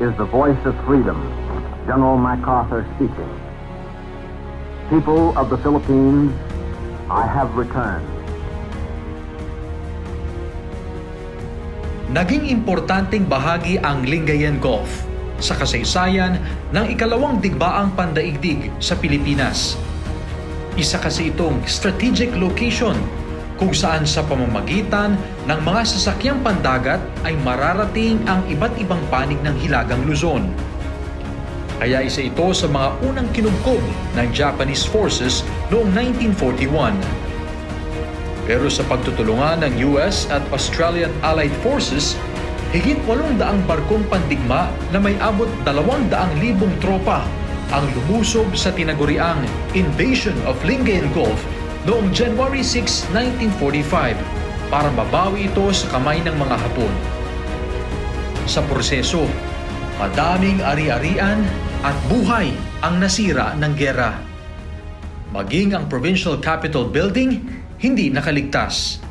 is the voice of freedom, General MacArthur speaking. People of the Philippines, I have returned. Naging importanteng bahagi ang Lingayen Gulf sa kasaysayan ng ikalawang digmaang pandaigdig sa Pilipinas. Isa kasi itong strategic location kung saan sa pamamagitan ng mga sasakyang pandagat ay mararating ang iba't ibang panig ng Hilagang Luzon. Kaya isa ito sa mga unang kinugkob ng Japanese forces noong 1941. Pero sa pagtutulungan ng US at Australian Allied Forces, higit 800 barkong pandigma na may abot 200,000 tropa ang lumusog sa tinaguriang Invasion of Lingayen Gulf noong January 6, 1945 para mabawi ito sa kamay ng mga Hapon. Sa proseso, madaming ari-arian at buhay ang nasira ng gera. Maging ang Provincial Capitol Building hindi nakaligtas.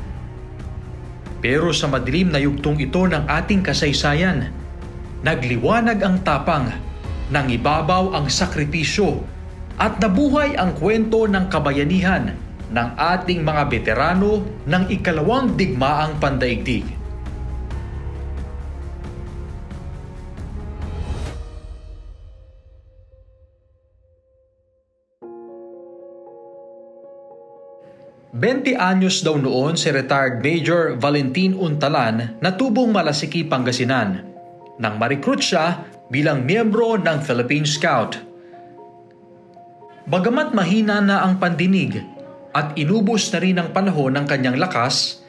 Pero sa madilim na yugtong ito ng ating kasaysayan, nagliwanag ang tapang, nangibabaw ang sakripisyo, at nabuhay ang kwento ng kabayanihan ng ating mga veterano ng ikalawang digmaang pandaigdig. Anyos daw noon si retired Major Valentin Untalan na tubong Malasiki, Pangasinan, nang ma-recruit siya bilang miyembro ng Philippine Scout. Bagamat mahina na ang pandinig at inubos na rin ang panahon ng kanyang lakas,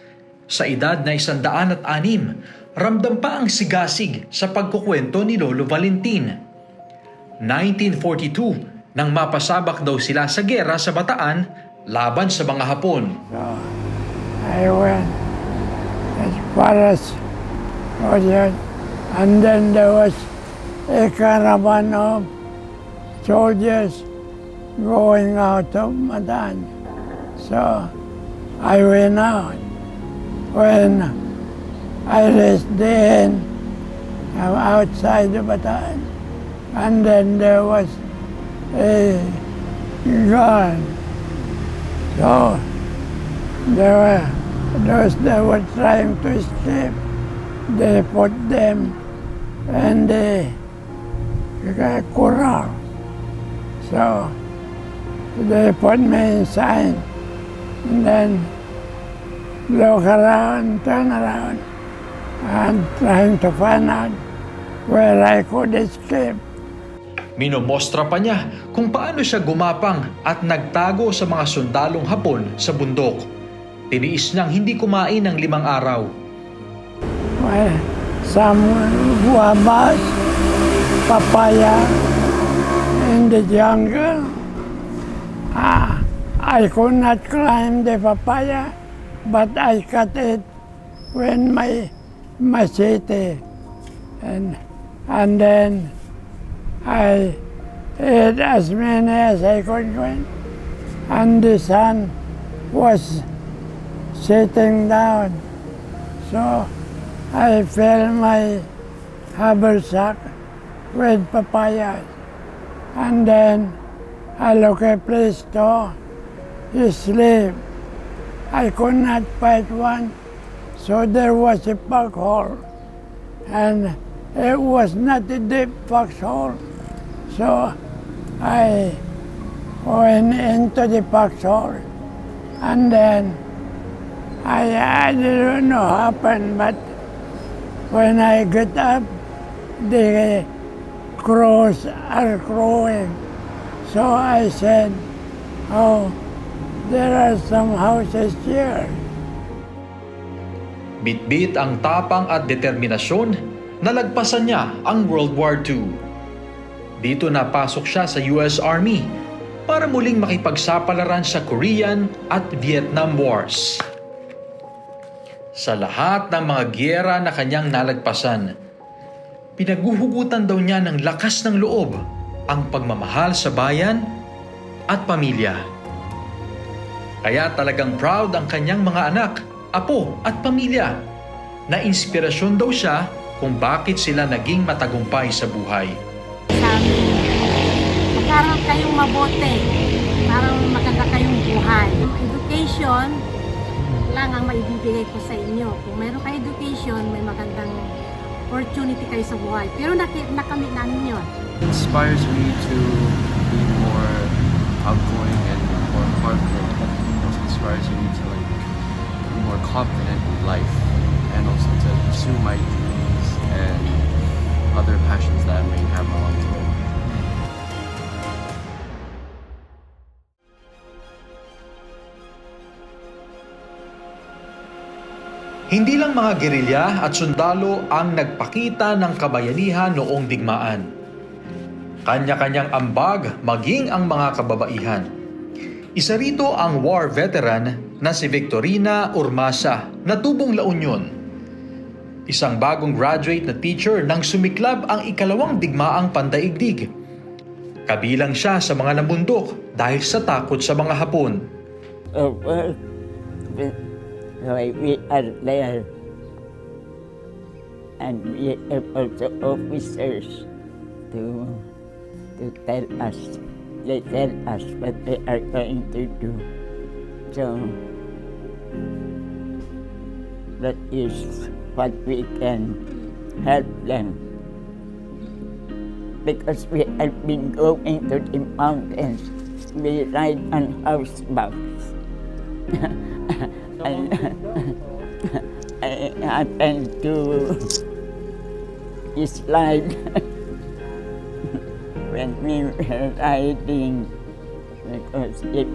sa edad na 106, ramdam pa ang sigasig sa pagkukwento ni Lolo Valentin. 1942, nang mapasabak daw sila sa gera sa Bataan laban sa mga Hapon. So, I went as far as Luzon, and then there was a caravan of soldiers going out of Bataan. So, I went out. When I reached the end, I'm outside the Bataan, and then there was a gun. So, there were those that were trying to escape. They put them in the corral. So, they put me inside, and then look around, turn around, and trying to find out where I could escape. Minomostra pa niya kung paano siya gumapang at nagtago sa mga sundalong Hapon sa bundok. Tiniis niyang hindi kumain ng 5 araw. Well, some guavas, papaya in the jungle. I could not climb the papaya, but I cut it with my machete, and then I ate as many as I could go, and the sun was sitting down. So I filled my haversack with papayas, and then I looked a place to sleep. I could not find one, so there was a foxhole, and it was not a deep foxhole. So I went into the foxhole, and then I didn't know what happened, but when I got up, the crows are crowing. So I said, "Oh, there are some houses here." Bitbit ang tapang at determinasyon, nalagpasan niya ang World War II. Dito napasok siya sa US Army para muling makipagsapalaran sa Korean at Vietnam Wars. Sa lahat ng mga giyera na kanyang nalagpasan, pinaguhugutan daw niya ng lakas ng loob ang pagmamahal sa bayan at pamilya. Kaya talagang proud ang kanyang mga anak, apo at pamilya na inspirasyon daw siya kung bakit sila naging matagumpay sa buhay. Sabi, magkaroon kayong mabuti, parang maganda kayong buhay. Education lang ang maibibigay ko sa inyo. Kung meron kayo education, may magandang opportunity kayo sa buhay. Pero nakamit namin yun. Inspires me to be more outgoing and more confident. It also inspires me to be more confident in life and also to pursue my dreams and other passions that I may have along the way. Hindi lang mga gerilya at sundalo ang nagpakita ng kabayanihan noong digmaan. Kanya-kanyang ambag maging ang mga kababaihan. Isa rito ang war veteran na si Victorina Urmasa na tubong La Union. Isang bagong graduate na teacher nang sumiklab ang ikalawang digmaang pandaigdig. Kabilang siya sa mga nabundok dahil sa takot sa mga Hapon. We are there, and we have also officers to tell us. They tell us what they are going to do. So that is what we can help them. Because we have been going to the mountains, we ride on houseboats. I happened to slide when we were riding because if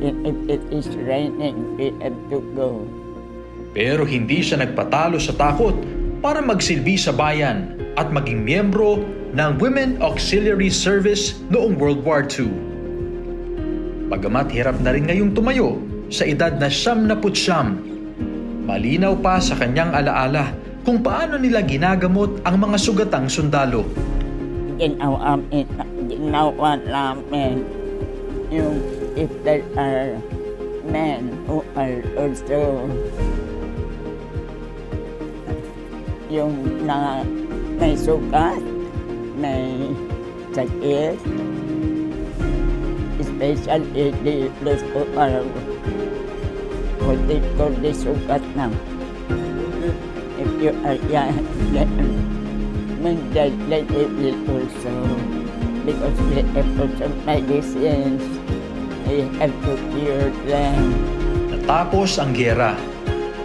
it is raining, we have to go. Pero hindi siya nagpatalo sa takot para magsilbi sa bayan at maging miyembro ng Women Auxiliary Service noong World War II. Bagamat hirap na rin ngayong tumayo sa edad na 79, malinaw pa sa kanyang alaala kung paano nila ginagamot ang mga sugatang sundalo. Ginawa namin yung if there are men who are also yung na may sugat, may sakit, especially the what they call the sugat now. If you are young, then they will also, because we have also medicines, we have to cure them. Natapos ang giyera.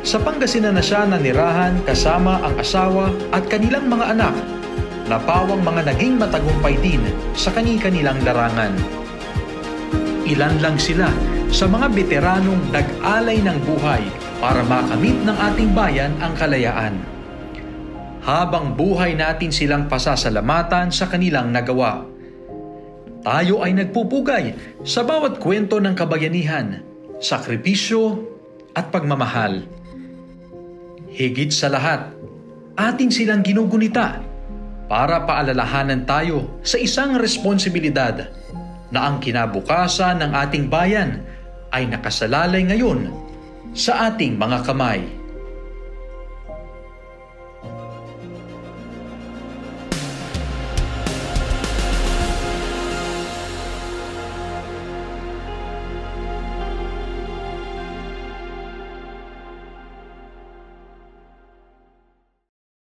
Sa Pangasinan na siya nanirahan kasama ang asawa at kanilang mga anak na pawang mga naging matagumpay din sa kani-kanilang larangan. Ilan lang sila sa mga veteranong nag-alay ng buhay para makamit ng ating bayan ang kalayaan. Habang buhay natin silang pasasalamatan sa kanilang nagawa. Tayo ay nagpupugay sa bawat kwento ng kabayanihan, sakripisyo at pagmamahal. Higit sa lahat, atin silang ginugunita para paalalahanan tayo sa isang responsibilidad na ang kinabukasan ng ating bayan ay nakasalalay ngayon sa ating mga kamay.